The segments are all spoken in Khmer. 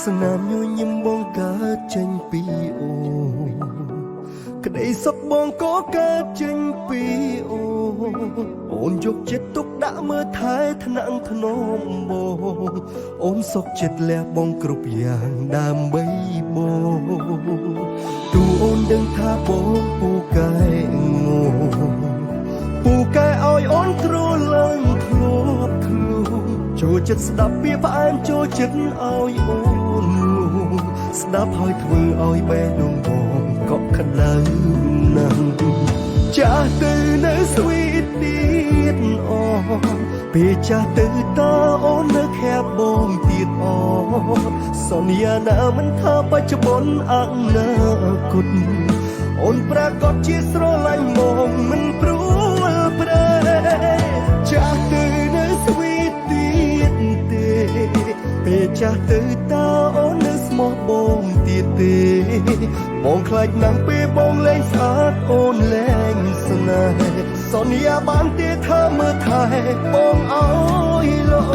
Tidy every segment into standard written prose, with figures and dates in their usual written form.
ស្នាមញញឹមបងកើតចេញពីអូក្តីសុខបងក៏កើតចេញពីអូនយកចិត្តទុកដាក់មើលថែថ្នាក់ថ្នមបងអូនសុខចិត្តលះបងគ្រប់យ៉ាងដើម្បីបងទូអូនដឹងថាបងពូកែងពូកែឲ្យអូនទ្រឡើងធ្លាប់ខ្លួនចូលចិត្តស្ដាប់ពាក្យផ្អែមចូលចិត្តឲ្យអូនស្ដាប់ហើយធ្វើឲ្យបែរដងបងក៏ខណ្ឌៅណាស់ចាស់ទៅនៅស្វីតទៀតអូពេលចាស់ទៅតអូននៅខែបងទៀតអូសន្យាណាមិនថាបច្ចុប្បន្នអនាគតអូនប្រកាសជាស្រឡាញ់មកមិនព្រួលប្រែចាស់ទៅនៅស្វីតទៀតទេពេលចាស់ទៅតអូននៅស្មោះបងទៀតទេបងខ្លាចណាស់ពេលបងលែងស្អាតអូនលែងស្នេហ៍សន្យាបានទេថាមើលថែបងឲ្យល្អ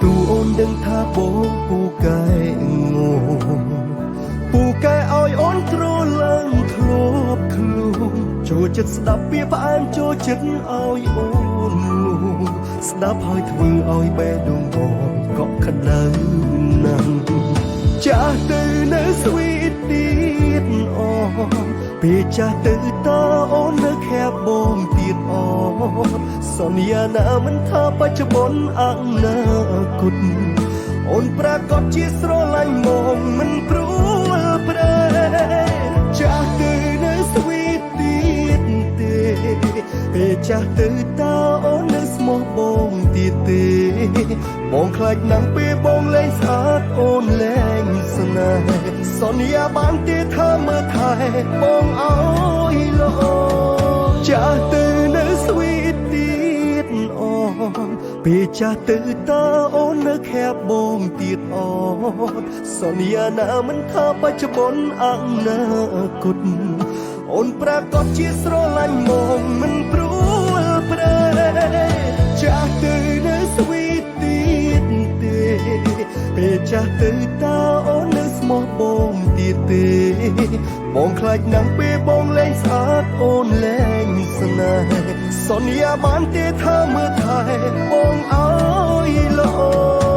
ទូអូនដឹងថាបងពូកែងពូកែឲ្យអូនទ្រឡើងធ្លាប់ខ្លួនចូលចិត្តស្ដាប់ពាក្យផ្អែមចូលចិត្តឲ្យអូនស្ដាប់ហើយធ្វើឲ្យបែរដងបងក៏ខណ្ឌៅណាស់ចាស់ទៅនៅស្វីតទៀតអូពេលចាស់ទៅតអូននៅខែបងទៀតអូសន្យាណាមិនថាបច្ចុប្បន្នអនាគតអូនប្រកាសជាស្រឡាញ់មកមិនព្រួលប្រែចាស់ទៅនៅស្វីតទៀតទេពេលចាស់ទៅតអូននៅស្មោះបងទៀតទេបងខ្លាចណាស់ពេលបងលែងស្អាតអូនលែងស្នេហ៍សន្យាបានទេថាមើលថែបងឲ្យល្អចាស់ទៅនៅស្វីតទៀតអូពេលចាស់ទៅតអូននៅខែបងទៀតអូសន្យាណាមិនថាបច្ចុប្បន្នអនាគតអូនប្រកាសជាស្រឡាញ់មកមិនព្រួលប្រែចាស់ទៅនៅស្វីតទៀតទេពេលចាស់ទៅតអូននៅស្មោះបងទៀតទេបងខ្លាចណាស់ពេលបងលែងស្អាតអូនលែងស្នេហ៍សន្យាបានទេថាមើលថែបងឲ្យល្អ